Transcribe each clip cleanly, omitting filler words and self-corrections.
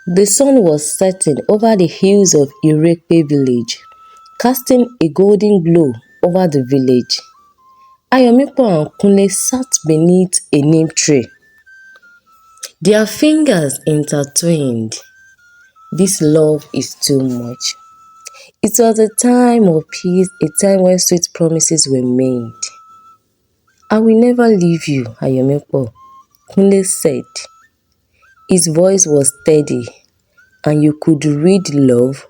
The sun was setting over the hills of Reby village, casting a golden glow over the village. Ayomipo and Kunle sat beneath a neem tree, their fingers intertwined. This love is too much. It was a time of peace, a time when sweet promises were made. I will never leave you, Ayomipo, Kunle said. His voice was steady, and you could read love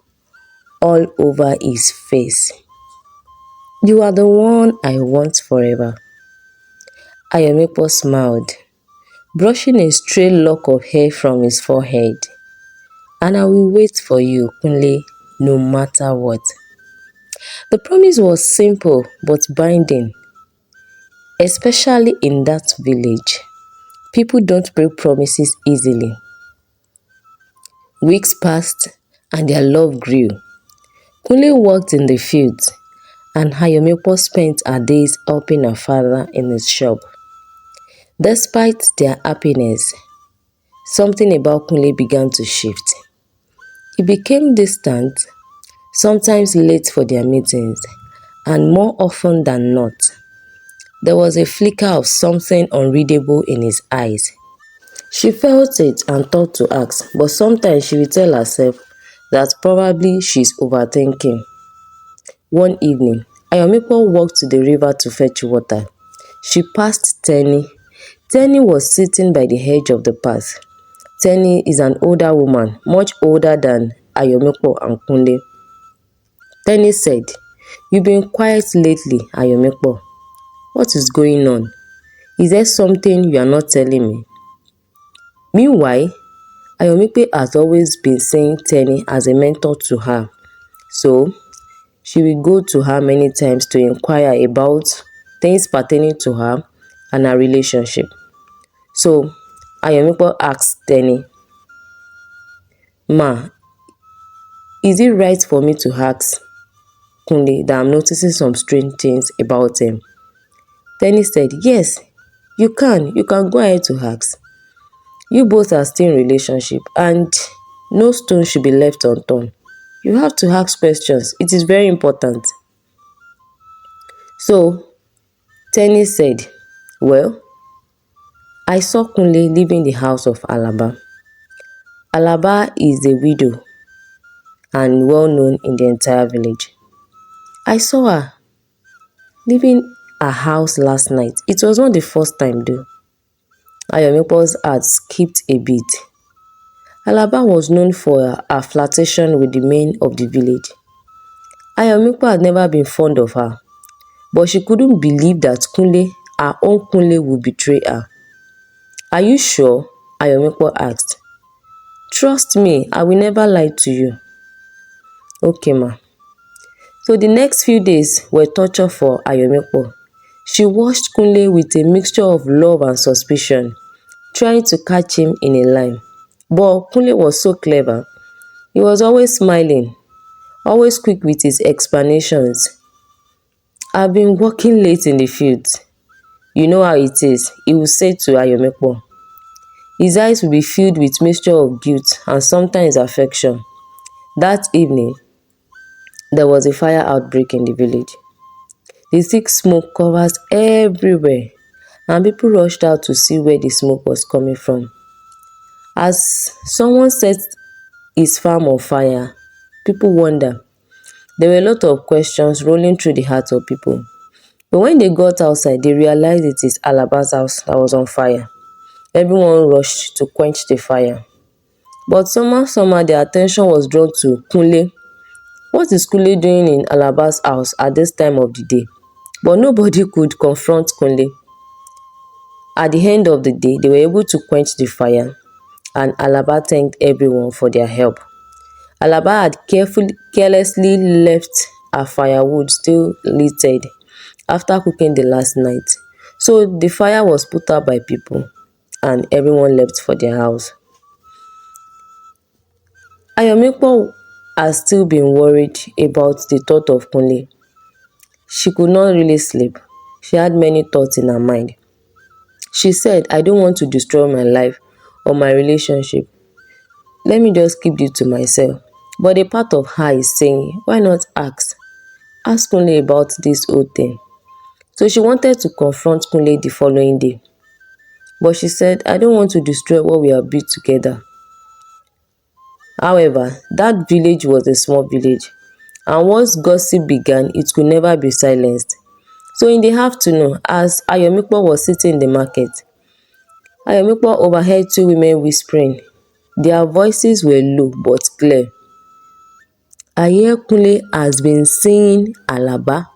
all over his face. You are the one I want forever. Ayomipo smiled, brushing a stray lock of hair from his forehead. And I will wait for you, Kunle, no matter what. The promise was simple but binding, especially in that village. People don't break promises easily. Weeks passed and their love grew. Kunle worked in the fields and Ayomipo spent her days helping her father in his shop. Despite their happiness, something about Kunle began to shift. He became distant, sometimes late for their meetings, and more often than not, there was a flicker of something unreadable in his eyes. She felt it and thought to ask, but sometimes she would tell herself that probably she's overthinking. One evening, Ayomipo walked to the river to fetch water. She passed Temi. Temi was sitting by the edge of the path. Temi is an older woman, much older than Ayomipo and Kunle. Temi said, "You've been quiet lately, Ayomipo. What is going on? Is there something you are not telling me?" Meanwhile, Ayomipe has always been seeing Temi as a mentor to her, so she will go to her many times to inquire about things pertaining to her and her relationship. So, Ayomipe asked Temi, "Ma, is it right for me to ask Kunle that I'm noticing some strange things about him?" Temi said, "Yes, you can. You can go ahead to ask. You both are still in relationship and no stone should be left unturned. You have to ask questions. It is very important." So, Temi said, "Well, I saw Kunle leaving the house of Alaba. Alaba is a widow and well known in the entire village. I saw her leaving her house last night. It was not the first time though." Ayomipo's heart skipped a beat. Alaba was known for her flirtation with the men of the village. Ayomipo had never been fond of her, but she couldn't believe that Kunle, her own Kunle, would betray her. "Are you sure?" Ayomipo asked. "Trust me, I will never lie to you." "Okay, ma." So the next few days were torture for Ayomipo. She watched Kunle with a mixture of love and suspicion, trying to catch him in a lie. But Kunle was so clever. He was always smiling, always quick with his explanations. "I've been working late in the fields. You know how it is," he would say to Ayomipo. His eyes would be filled with mixture of guilt and sometimes affection. That evening, there was a fire outbreak in the village. The thick smoke covers everywhere, and people rushed out to see where the smoke was coming from. As someone set his farm on fire, people wonder. There were a lot of questions rolling through the hearts of people. But when they got outside, they realized it is Alaba's house that was on fire. Everyone rushed to quench the fire. But somehow their attention was drawn to Kunle. What is Kunle doing in Alaba's house at this time of the day? But nobody could confront Kunle. At the end of the day, they were able to quench the fire, and Alaba thanked everyone for their help. Alaba had carelessly left her firewood still littered after cooking the last night. So the fire was put out by people, and everyone left for their house. Ayomipo has still been worried about the thought of Kunle. She could not really sleep. She had many thoughts in her mind. She said, "I don't want to destroy my life or my relationship. let me just keep this to myself. But a part of her is saying, why not ask? Ask Kunle about this whole thing. So she wanted to confront Kunle the following day. But she said, I don't want to destroy what we have built together. However, that village was a small village. And once gossip began, it could never be silenced. So in the afternoon, as Ayomikpo was sitting in the market, Ayomikpo overheard two women whispering. Their voices were low but clear. I hear Kunle has been seeing Alaba.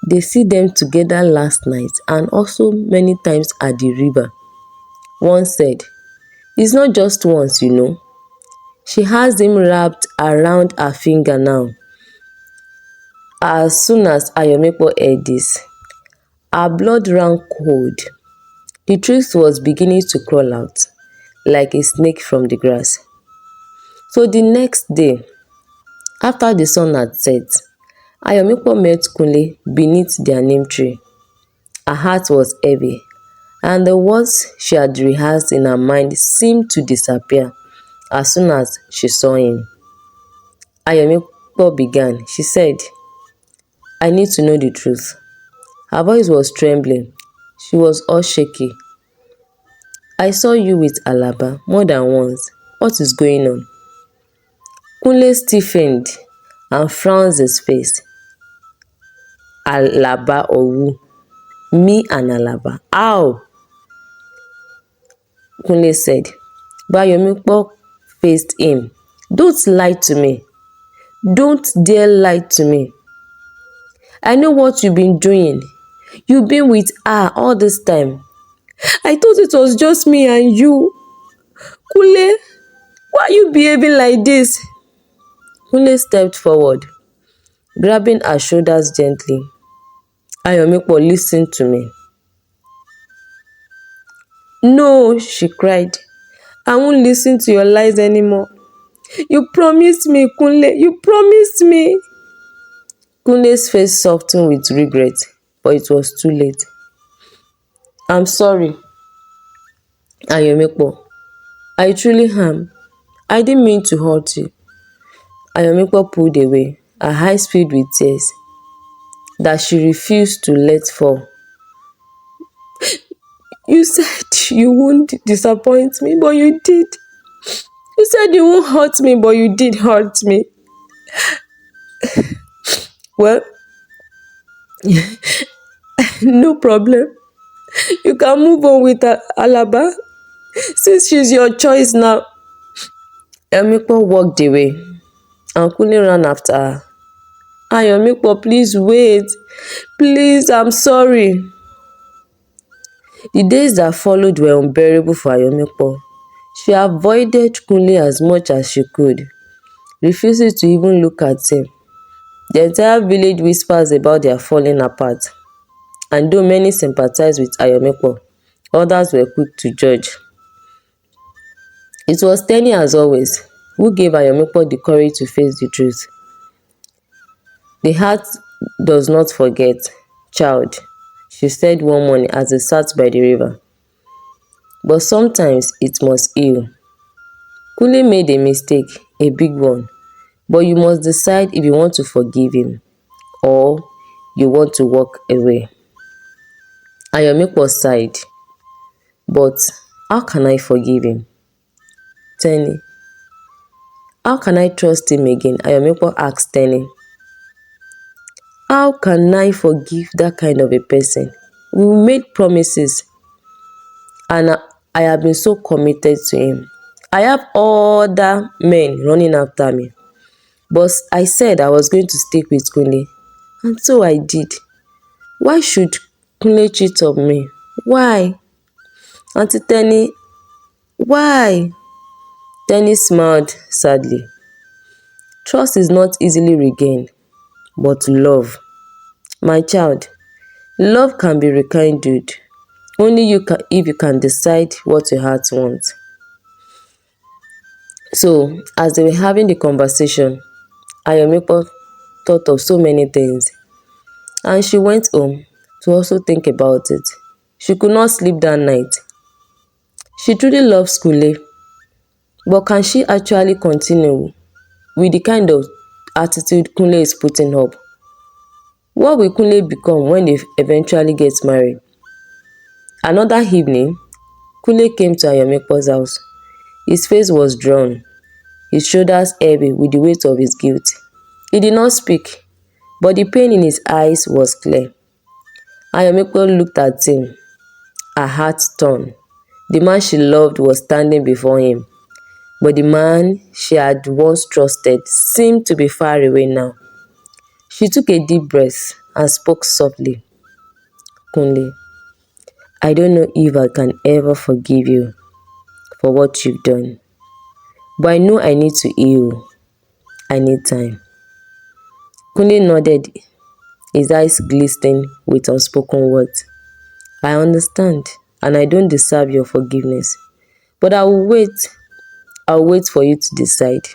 They see them together last night and also many times at the river. One said, it's not just once, you know. She has him wrapped around her finger now. As soon as Ayomikpo heard this, her blood ran cold. The truth was beginning to crawl out like a snake from the grass. So the next day, after the sun had set, Ayomikpo met Kunle beneath their neem tree. Her heart was heavy, and the words she had rehearsed in her mind seemed to disappear as soon as she saw him. Ayomikpo began. She said, I need to know the truth. Her voice was trembling. She was all shaky. I saw you with Alaba more than once. What is going on? Kunle stiffened and frowned his face. Alaba or who? Me and Alaba. How? Kunle said. But Ayomikpo faced him. Don't lie to me. Don't dare lie to me. I know what you've been doing. You've been with her all this time. I thought it was just me and you. Kunle, why are you behaving like this? Kunle stepped forward, grabbing her shoulders gently. Ayomikpo, listen to me. No, she cried. I won't listen to your lies anymore. You promised me, Kunle. You promised me. Kunle's face softened with regret, but it was too late. I'm sorry, Ayomikpo. I truly am. I didn't mean to hurt you. Ayomikpo pulled away, her eyes filled with tears that she refused to let fall. You said you won't disappoint me, but you did. You said you won't hurt me, but you did hurt me. Well, no problem. You can move on with Alaba since she's your choice now. Ayomikpo walked away and Kunle ran after her. Ayomikpo, please wait. Please, I'm sorry. The days that followed were unbearable for Ayomikpo. She avoided Kunle as much as she could, refusing to even look at him. The entire village whispers about their falling apart, and though many sympathized with Ayomikpo, others were quick to judge. It was Temi, as always, who gave Ayomikpo the courage to face the truth. The heart does not forget, child, she said one morning as they sat by the river. But sometimes it must heal. Kunle made a mistake, a big one, but you must decide if you want to forgive him or you want to walk away. Ayomikpo sighed, but how can I forgive him? Teni, how can I trust him again? Ayomikpo asked Teni. How can I forgive that kind of a person? We made promises and I have been so committed to him. I have other men running after me. But I said I was going to stick with Kunle, and so I did. Why should Kunle cheat on me? Why? Auntie Teni, why? Teni smiled sadly. Trust is not easily regained, but love. My child, love can be rekindled. Only if you can decide what your heart wants. So, as they were having the conversation, Ayomikpo thought of so many things, and she went home to also think about it. She could not sleep that night. She truly loves Kunle, But can she actually continue with the kind of attitude Kunle is putting up? What will Kunle become when they eventually get married? Another evening, Kunle came to Ayomekpo's house. His face was drawn, his shoulders heavy with the weight of his guilt. He did not speak, but the pain in his eyes was clear. Ayomekpo looked at him, her heart torn. The man she loved was standing before him, but the man she had once trusted seemed to be far away now. She took a deep breath and spoke softly. Kunle, I don't know if I can ever forgive you for what you've done, but I know I need to heal. I need time. Kunle nodded, his eyes glistening with unspoken words. I understand, and I don't deserve your forgiveness. But I will wait. I'll wait for you to decide.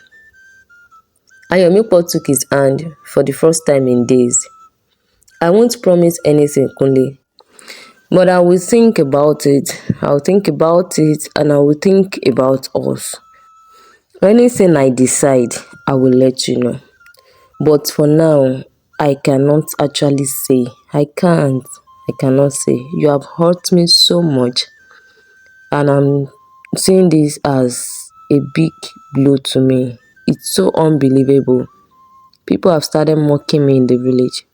Ayomikpo took his hand for the first time in days. I won't promise anything, Kunle, but I will think about it. I'll think about it and I will think about us. Anything I decide, I will let you know. But for now, I cannot actually say. I can't. I cannot say. You have hurt me so much. And I'm seeing this as a big blow to me. It's so unbelievable. People have started mocking me in the village.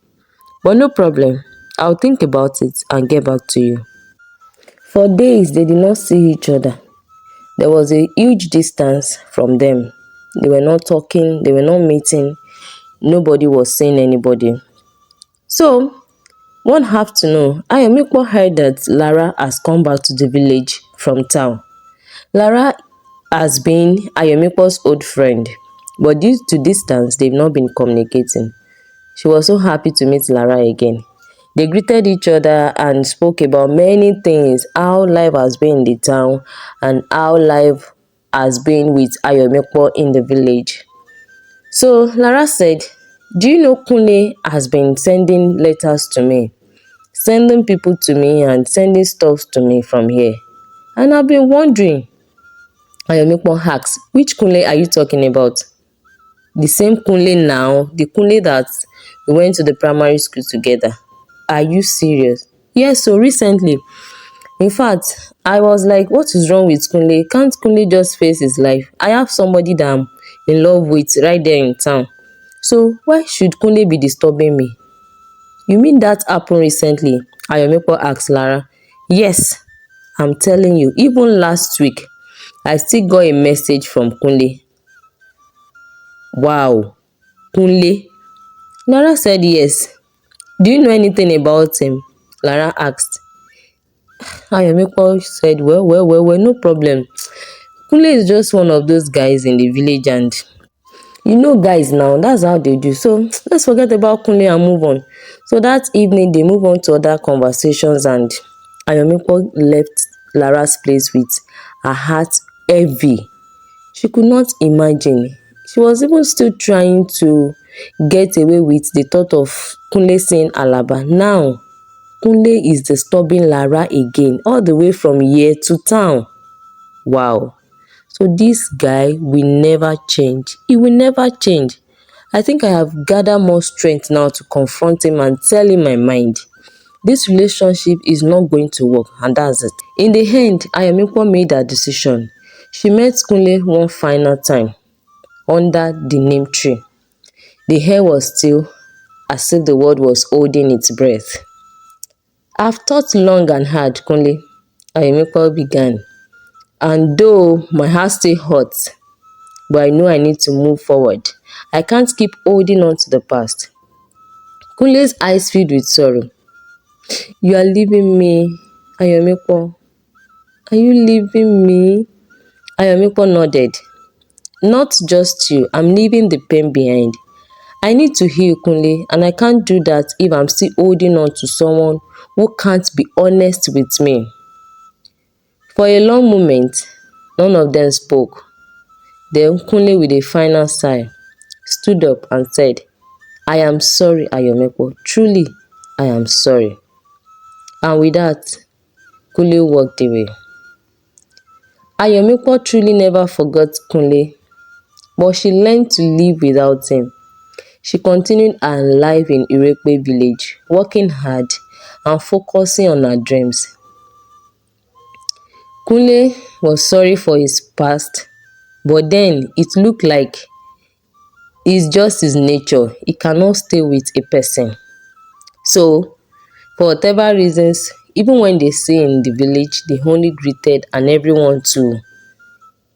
But no problem. I'll think about it and get back to you. For days, they did not see each other. There was a huge distance from them. They were not talking, they were not meeting. Nobody was seeing anybody. So, one afternoon, Ayomikpo heard that Lara has come back to the village from town. Lara has been Ayomikpo's old friend, but due to distance, they've not been communicating. She was so happy to meet Lara again. They greeted each other and spoke about many things, how life has been in the town and how life has been with Ayomikpo in the village. So Lara said, do you know Kunle has been sending letters to me, sending people to me and sending stuff to me from here? And I've been wondering. Ayomikpo asked, which Kunle are you talking about? The same Kunle now, the Kunle that we went to the primary school together. Are you serious? Yes, so recently. In fact, I was like, what is wrong with Kunle? Can't Kunle just face his life? I have somebody that I'm in love with right there in town. So why should Kunle be disturbing me? You mean that happened recently? Ayomikpo asked Lara. Yes, I'm telling you, even last week, I still got a message from Kunle. Wow, Kunle? Lara said yes. Do you know anything about him? Lara asked. Ayomikpo said, well, no problem. Kunle is just one of those guys in the village and you know guys now, that's how they do. So let's forget about Kunle and move on. So that evening, they move on to other conversations and Ayomikpo left Lara's place with her heart heavy. She could not imagine. She was even still trying to get away with the thought of Kunle seeing Alaba. Now, Kunle is disturbing Lara again, all the way from here to town. Wow. So this guy will never change. He will never change. I think I have gathered more strength now to confront him and tell him my mind. This relationship is not going to work, and that's it. In the end, Ayomikpo made her decision. She met Kunle one final time under the neem tree. The air was still as if the world was holding its breath. I've thought long and hard, Kunle, Ayomikpo began. And though my heart still hurts, but I know I need to move forward. I can't keep holding on to the past. Kunle's eyes filled with sorrow. You are leaving me, Ayomikpo. Are you leaving me? Ayomikpo nodded. Not just you, I'm leaving the pain behind. I need to heal, Kunle, and I can't do that if I'm still holding on to someone who can't be honest with me. For a long moment, none of them spoke. Then Kunle, with a final sigh, stood up and said, I am sorry, Ayomikpo. Truly, I am sorry. And with that, Kunle walked away. Ayomipo truly never forgot Kunle, but she learned to live without him. She continued her life in Irekpe village, working hard and focusing on her dreams. Kunle was sorry for his past, but then it looked like it's just his nature. He cannot stay with a person. So, for whatever reasons, even when they say in the village, they only greeted and everyone to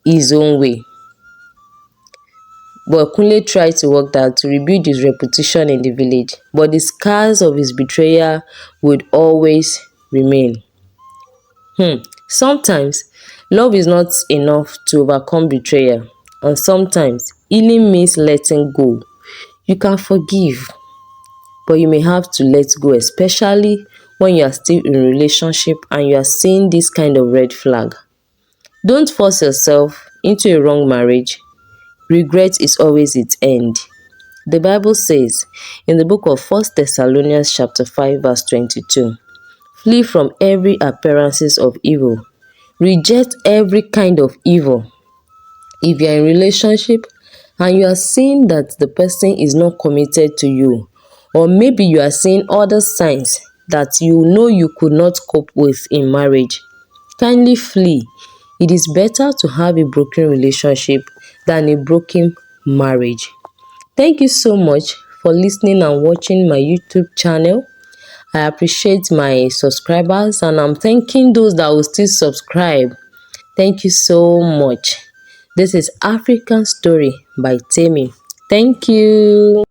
his own way. But Kunle tried to work hard to rebuild his reputation in the village, but the scars of his betrayal would always remain. Sometimes, love is not enough to overcome betrayal, and sometimes, healing means letting go. You can forgive, but you may have to let go, especially when you are still in a relationship and you are seeing this kind of red flag. Don't force yourself into a wrong marriage. Regret is always its end. The Bible says in the book of 1 Thessalonians chapter 5 verse 22, flee from every appearances of evil. Reject every kind of evil. If you are in relationship and you are seeing that the person is not committed to you, or maybe you are seeing other signs that you know you could not cope with in marriage, kindly flee. It is better to have a broken relationship than a broken marriage. Thank you so much for listening and watching my YouTube channel. I appreciate my subscribers and I'm thanking those that will still subscribe. Thank you so much. This is African Story by Temi. Thank you.